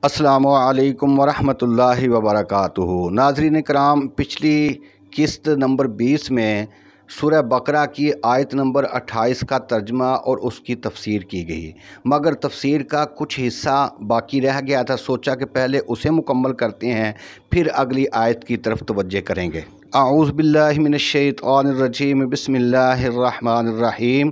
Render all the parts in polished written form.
अस्सलामुअलैकुम वरहमतुल्लाहि वबरकातुहू। नाज़रीन कराम, पिछली किस्त नंबर 20 में सूरह बकरा की आयत नंबर 28 का तर्जमा और उसकी तफसीर की गई, मगर तफसीर का कुछ हिस्सा बाकी रह गया था। सोचा कि पहले उसे मुकम्मल करते हैं, फिर अगली आयत की तरफ तवज्जो करेंगे। आऊज़ु बिल्लाहि मिनश्शैतानिर्रजीम, बिस्मिल्लाहिर्रहमानिर्रहीम।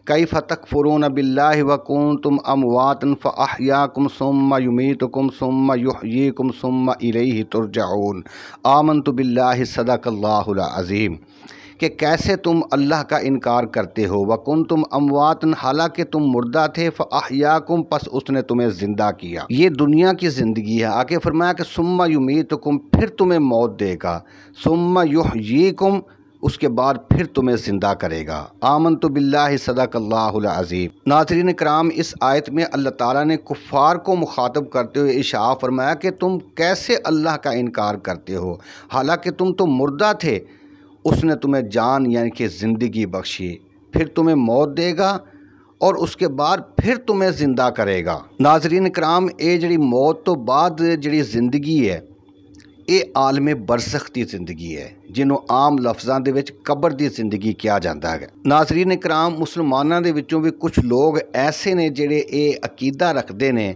कैफ़ तकफ़ुरून बिल्लाहि व कुन्तुम अमवातन फ़अहयाकुम सुम्मा युमीतुकुम सुम्मा युहयीकुम सुम्मा इलैहि तुरजऊन। आमनतु बिल्लाहि सदक़ल्लाहुल अज़ीम। कि कैसे तुम अल्लाह का इनकार करते हो। व कुन्तुम अमवातन, हालांकि तुम मुर्दा थे, फ़अहयाकुम, पस उसने तुम्हें ज़िंदा किया। ये दुनिया की ज़िंदगी है। आगे फरमाया कि सुम्मा युमीतुकुम, फिर तुम्हें मौत देगा, सुम्मा युहयीकुम, उसके बाद फिर तुम्हें ज़िंदा करेगा। आमनतु बिल्लाहि सदक़ल्लाहुल अज़ीम। नाज़रीन कराम, इस आयत में अल्लाह ताला ने कुफ़ार को मुखातब करते हुए इरशाद फरमाया कि तुम कैसे अल्लाह का इनकार करते हो, हालांकि तुम तो मुर्दा थे, उसने तुम्हें जान यानी कि ज़िंदगी बख्शी, फिर तुम्हें मौत देगा और उसके बाद फिर तुम्हें ज़िंदा करेगा। नाज़रीन कराम, ये जड़ी मौत तो बाद जड़ी ज़िंदगी है, ये आलमे बरज़ख दी ज़िंदगी है, जिन्हों आम लफ्ज़ां दे विच कबर दी ज़िंदगी किया जाता है। नाज़रीन कराम, मुसलमानां दे विचों भी कुछ लोग ऐसे ने जिहड़े ये अकीदा रखते ने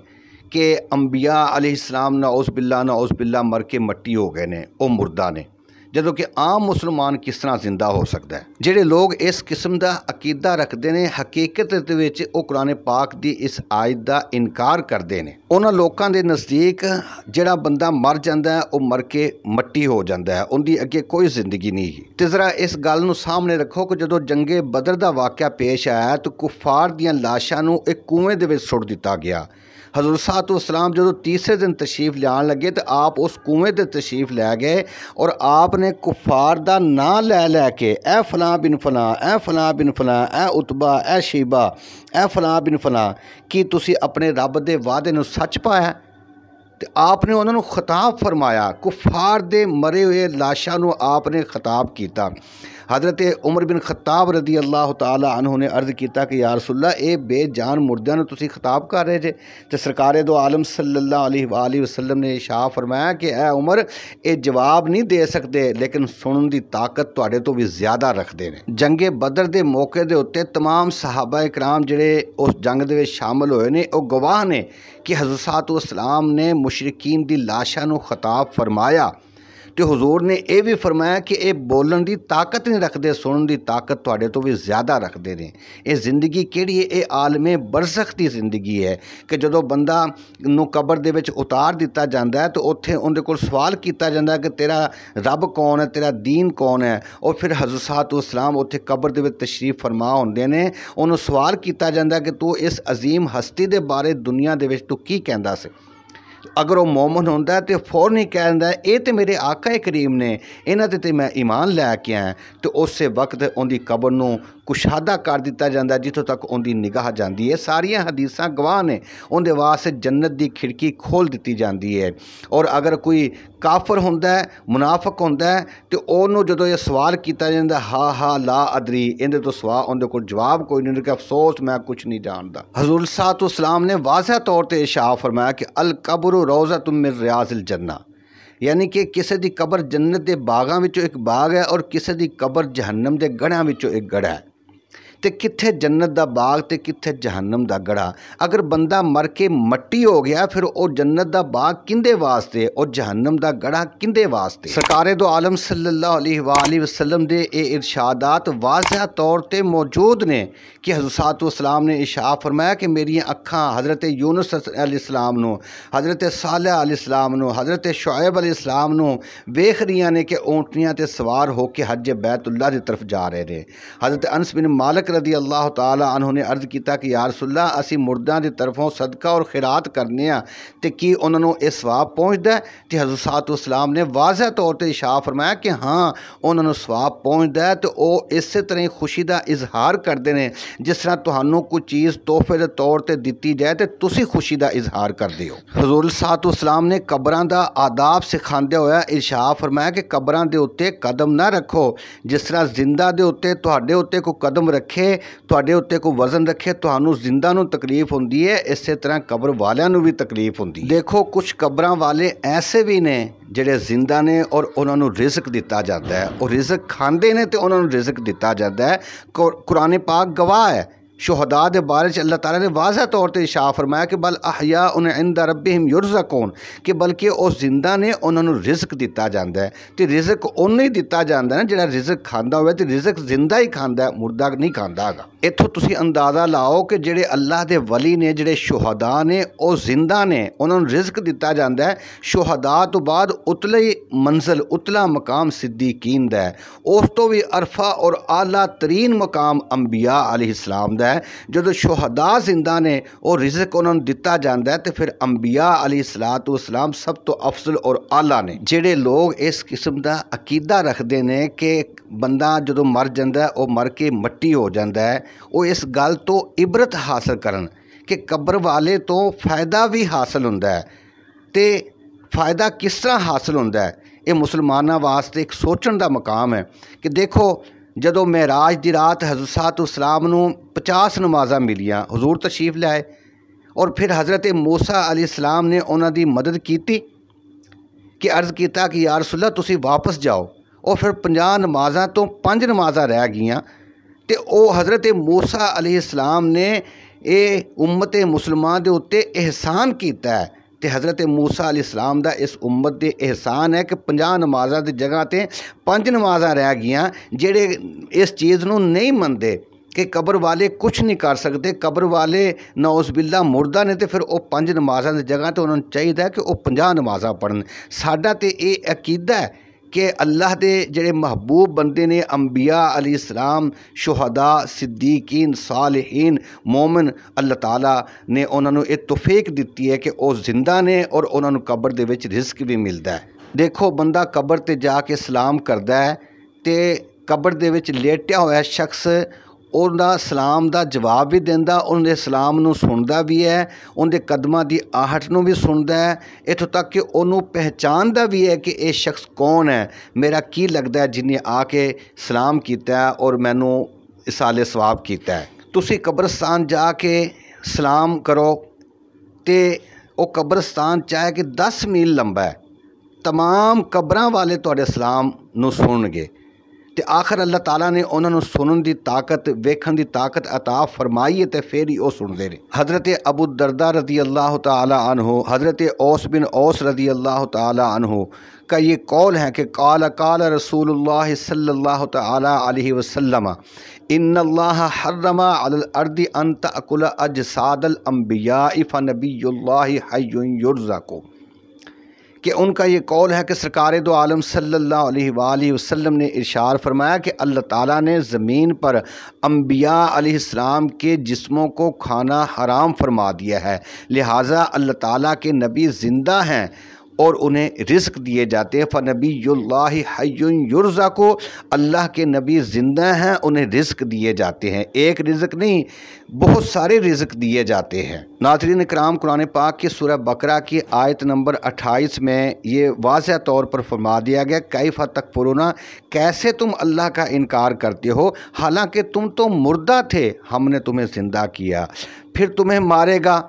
कि अंबिया अलैहिस्सलाम नऔज़ बिल्लाह मर के मट्टी हो गए ने, वो मुर्दा ने, जदों कि आम मुसलमान किस तरह जिंदा हो सकता है। जिहड़े लोग इस किस्म का अकीदा रखते हैं, हकीकत दे विच वो कुरान पाक की इस आयत का इनकार करते हैं। उन्हां लोकां दे नज़दीक जिहड़ा बंदा मर जाता है, वो मर के मट्टी हो जाता है, उनकी अगे कोई ज़िंदगी नहीं है। तो ज़रा इस गल नूं सामने रखो कि जदों जंगे बदर का वाक़या पेश आया तो कुफार दियां लाशां नूं एक कुएं दे विच सुट दिता गया। हज़रत साहब जो तीसरे दिन तशरीफ़ लियान लगे तो आप उस कुएं ते तशरीफ़ लै गए और आपने कुफार दा नां लैके ए फलां बिन फलां, ए फलां बिन फलां, ए उतबा, ए शेबा, ए फलां बिन फलां, कि तुसी अपने रब दे वादे नूं सच पाया। तो आपने उन्होंने खिताब फरमाया, कुफार दे मरे हुए लाशां नूं आपने खिताब किया। हज़रत उमर बिन खत्ताब रदी अल्लाह तआला अन्हु ने अर्ज़ किया कि या रसूलल्लाह, ये बेजान मुर्दियां नूं तुसीं खिताब कर रहे जे। तो सरकार दो आलम सल्लल्लाहु अलैहि वसल्लम ने इरशाद फरमाया कि ए उमर, ये जवाब नहीं दे सकते, लेकिन सुनने की ताकत तुहाडे तो भी ज़्यादा रखते हैं। जंगे बदर के मौके के उत्ते तमाम सहाबा इकराम जिहड़े उस जंग दे विच शामिल होए ने, वो गवाह ने कि हज़रत साहब ने मुशरिकीन की लाशां नूं खिताब फरमाया। तो हुजूर ने यह भी फरमाया कि ये बोलन की ताकत नहीं रखते, सुनने की ताकत तुहाडे तो भी ज़्यादा रखते हैं। ये ज़िंदगी किहड़ी है? ये आलमे बरज़ख की ज़िंदगी है कि जदों बंदा नूं कबर दे विच उतार दिता जाता है तो उत्थे उहदे कोल सवाल किया जाता है कि तेरा रब कौन है, तेरा दीन कौन है। और फिर हज़रत साहब उत्थे कबर दे विच तशरीफ़ फरमा होंदे ने, उन्होंने सवाल किया जाता है कि तू इस अजीम हस्ती के बारे दुनिया दे विच तू की कहंदा सी। अगर वह मोमन होंदा तो फौरन ही कह दिंदा, ये तो मेरे आका करीम ने, इन्हां ते मैं ईमान लैके आया। तो उस वक्त उनकी कबर नूं कुशादा कर दिता जाता, जितों तक उनकी निगाह जाती है। सारियां हदीसां गवाह ने, उनके वास्ते जन्नत की खिड़की खोल दी जाती है। और अगर कोई काफर होंदा है, मुनाफक होंदा है, तो उन्होंने जदों यह सवाल किया जाता, हा ला अदरी, इहदे तो सवाल उनके कोल जवाब कोई नहीं, कि अफसोस मैं कुछ नहीं जानता। हज़ूर साहब ने वाज़ह तौर पर इरशाद फरमाया कि अल कब्र रोज़तुम मिन रियाज़िल जन्नह, यानी कि किसी की कबर जन्नत के बागां विचों एक बाग है और किसी की कबर जहन्नम के गढ़ां विचों एक गढ़ा है। तो कित्थे जन्नत का बाग तो कित्थे जहन्नम का गढ़ा। अगर बंदा मर के मट्टी हो गया, फिर वो जन्नत का बाग किंदे वास्ते और जहन्नम का गढ़ा किंदे वास्ते। सरकार दो आलम सल्लल्लाहु अलैहि वसल्लम दे ये इरशादात वाज़ह तौर पर मौजूद ने कि हज़रत साहब ने इरशाद फरमाया कि मेरियां अखां हज़रत यूनुस अलैहिस्सलाम नूं, हज़रत सालेह अलैहिस्सलाम नूं, हज़रत शुएब अलैहिस्सलाम नूं वेख रहियां ने कि ऊँटनियां ते सवार होकर हज बैतुल्लाह की तरफ जा रहे थे। हज़रत अनस बिन मालिक रदी अल्लाह तआला अन्हु ने अर्ज़ किया कि या रसूलल्लाह, असी मुर्दां की तरफों सदका और खैरात करने तो कि उन्होंने यह सवाब पहुँचता है? तो हज़रत साहब ने वाज़ह तौर पर इरशाद फरमाया कि हाँ, उन्होंने सवाब पहुँचता है। तो वह इस तरह ही खुशी का इजहार करते हैं जिस तरह तुहानू कोई चीज़ तोहफे के तौर पर दी जाए तो तुसी खुशी का इजहार करते हो। हज़ूर साहब ने कबरां का आदाब सिखाते हुए इरशाद फरमाया कि कबरां के उत्ते कदम ना रखो, जिस तरह जिंदा के उत्ते तुहाडे उत्ते कोई कदम रखे रखे, तुहाडे उत्ते कोई वज़न रखे, तुहानू जिंदा नू तकलीफ होंदी है, इस तरह कब्र वालियां नू भी तकलीफ होंदी है। देखो कुछ कब्रां वाले ऐसे भी ने ਜਿਹੜੇ जिंदा ने और उन्होंने रिज़क दिता जाता है, और रिज़क खाते हैं तो उन्होंने रिज़क दिता जाता है। कुरान पाक गवाह है। शुहदा के बारे में अल्लाह ताला ने वाज़ह तौर पर इरशाद फरमाया कि बल अहया उन्हें इंद रब्बिहिम युरज़क़ून, कि बल्कि वो जिंदा ने उन्होंने रिज़क दिता जाता है। तो रिज़क उन्हें ही दिता जाता है जिहड़ा रिज़क खांदा होवे, तो रिज़क जिंदा ही खांदा है, मुर्दा नहीं खांदा हैगा। इत्थों तुसीं अंदाज़ा लाओ कि जिहड़े अल्लाह के वली ने, जिहड़े शुहदा ने, वो जिंदा ने, उन्होंने रिज़क दिता जाता है। शुहदा तो बाद उतली मंजिल, उतला मकाम सिद्दीकीन दा है, उस तो भी अरफा और आला तरीन मकाम अंबिया अलैहिस्सलाम दा है। जो शुहदा जिंदा ने और रिज़क उन्होंने दिता जाता है, तो फिर अंबिया अलैहिस्सलाम सब तो अफजल और आला ने। जिहड़े लोग इस किस्म का अकीदा रखते हैं कि बंदा जो मर जाता है वो मर के मट्टी हो जाता है, वो इस गल तो इबरत हासिल करन कि कब्र वाले तो फ़ायदा भी हासिल होंदा है। तो फ़ायदा किस तरह हासिल होंदा है, ये मुसलमानों वास्ते एक सोचण का मकाम है। कि देखो जदों मेराज की रात हज़रत साहब नूं 50 नमाज़ां मिलियां, हुजूर तशरीफ़ लाए, और फिर हज़रत मूसा अलैहिस्सलाम ने उन्हां दी मदद की कि अर्ज़ किया कि या रसूल अल्लाह तुसीं वापस जाओ, और फिर 50 नमाज़ां तो 5 नमाज़ां रह गईयां। तो वो हज़रत मूसा अलैहिस्सलाम ने ये उम्मत मुसलमान के उत्ते एहसान किया है। तो हज़रत मूसा अलैहिस्सलाम दा इस उम्मत दे एहसान है कि 50 नमाज़ां की जगह ते 5 नमाज़ां रह गईयां। जिहड़े इस चीज़ नूं नहीं मनदे कि कब्र वाले कुछ नहीं कर सकते, कब्र वाले नौज़ बिल्ला मुर्दा ने, तो फिर वो 5 नमाज़ां की जगह तो उन्होंने चाहिए कि वो 50 नमाज़ां पढ़न। साडा तो ये अकीदा है कि अल्लाह के जिहड़े महबूब बंदे ने, अंबिया अलैहिस्सलाम, शुहदा, सिद्दीकीन, सालिहीन, मोमिन, अल्लाह ताला ने उन्होंने ये तौफीक दी है कि वो जिंदा ने और उन्होंने कब्र दे विच रिज़क भी मिलता है। देखो बंदा कब्र ते जाके सलाम करता है, तो कब्र दे विच लेटिया होया शख्स उनका सलाम का जवाब भी देंदा, उनके सलाम नूं सुनदा भी है, उनके कदमां की आहट नूं भी सुनदा है, इत्थों तक कि उन्होंने पहचानदा भी है कि ये शख्स कौन है, मेरा की लगता है जिन्हें आके सलाम किया है और मैनू इसाले सवाब किया है। तुसी कब्रस्तान जाके सलाम करो, तो वो कब्रस्तान चाहे कि 10 मील लंबा है, तमाम कब्रां वाले तुहाडे सलाम नूं सुनणगे। तो आखिर अल्लाह ताला ने उन्होंने सुनने की ताकत, वेखण की ताकत अता फरमाई है, तो फिर ही वो सुनते हैं। हज़रत अबू दरदा रदी अल्लाह ताला अन्हु, हज़रत औस बिन औस रदी अल्लाह ताला अन्हु का ये कौल है कि काल काल रसूलुल्लाह सल्लल्लाहु ताला अलैहि वसल्लम इन्नल्लाह हर्रमा अलल अर्दि अन तअकुल अजसादल अंबिया फ़नबियुल्लाहि हय्युन युरज़क़ु, कि उनका ये कौल है कि सरकार दो आलम सल्लल्लाहु अलैहि वसल्लम ने इरशाद फरमाया कि अल्लाह ताला ने ज़मीन पर अंबिया अलैहिस्सलाम के जिस्मों को खाना हराम फरमा दिया है, लिहाजा अल्लाह ताला के नबी ज़िंदा हैं और उन्हें रिज़्क दिए जाते हैं। फ़नबियुल्लाहि हय्युन युरज़क़ु, अल्लाह के नबी ज़िंदा हैं, उन्हें रिज़्क दिए जाते हैं। एक रिज़्क नहीं, बहुत सारे रिज़्क दिए जाते हैं। नाज़रीन इकराम, कुरान पाक की सूरह बकरा की आयत नंबर 28 में ये वाज़ह तौर पर फरमा दिया गया, कैफ़ तकफ़ुरून, कैसे तुम अल्लाह का इनकार करते हो, हालांकि तुम तो मुर्दा थे, हमने तुम्हें ज़िंदा किया, फिर तुम्हें मारेगा,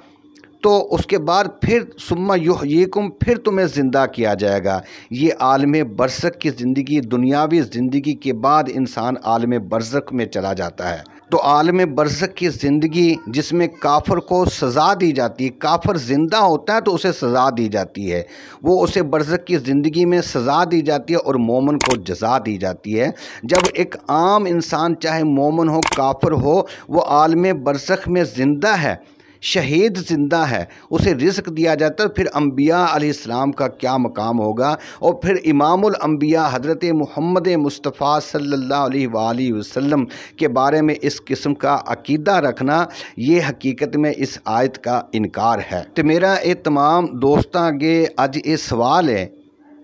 तो उसके बाद फिर सुम्मा युहयीकुम, फिर तुम्हें ज़िंदा किया जाएगा। ये आलम बरज़ख की ज़िंदगी, दुनियावी ज़िंदगी के बाद इंसान आलम बरज़ख में चला जाता है। तो आलम बरज़ख की ज़िंदगी जिसमें काफर को सज़ा दी जाती है, काफर ज़िंदा होता है तो उसे सज़ा दी जाती है, वो उसे बरज़ख की ज़िंदगी में सज़ा दी जाती है और मोमन को जज़ा दी जाती है। जब एक आम इंसान चाहे मोमन हो काफर हो, वो आलम बरज़ख में ज़िंदा है, शहीद ज़िंदा है, उसे रिज़्क दिया जाता है, फिर अंबिया अलैहिस्सलाम का क्या मकाम होगा। और फिर इमामुल अंबिया हज़रत मुहम्मद मुस्तफ़ा सल्लल्लाहु अलैहि वसल्लम के बारे में इस किस्म का अकीदा रखना, ये हकीकत में इस आयत का इनकार है। तो मेरा ये तमाम दोस्तां अगे अज ये सवाल है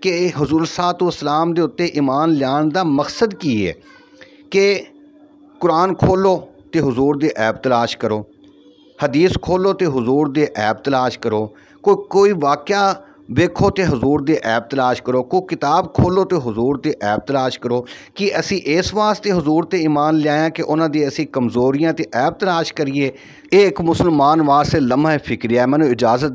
कि हुज़ूर सल्लल्लाहु दे उत्ते ईमान लियाण दा मकसद की है कि कुरान खोलो तो हुज़ूर दे ऐब तलाश करो, हदीस खोलो तो हुजूर दे ऐब तलाश करो, कोई वाक़या ਵੇਖੋ ਤੇ ਹਜ਼ੂਰ ਦੇ ਐਬ ਤਲਾਸ਼ ਕਰੋ, ਕੋਈ ਕਿਤਾਬ ਖੋਲੋ ਤੇ ਹਜ਼ੂਰ ਦੇ ਐਬ ਤਲਾਸ਼ ਕਰੋ ਕਿ ਅਸੀਂ ਇਸ ਵਾਸਤੇ ਹਜ਼ੂਰ ਤੇ ਈਮਾਨ ਲਿਆਇਆ ਕਿ ਉਹਨਾਂ ਦੀ ਅਸੀਂ ਕਮਜ਼ੋਰੀਆਂ ਤੇ ਐਬ ਤਲਾਸ਼ ਕਰੀਏ। ਇਹ ਇੱਕ ਮੁਸਲਮਾਨ ਵਾਸਤੇ ਲਮਹਾ ਫਿਕਰੀ ਹੈ। ਮੈਨੂੰ ਇਜਾਜ਼ਤ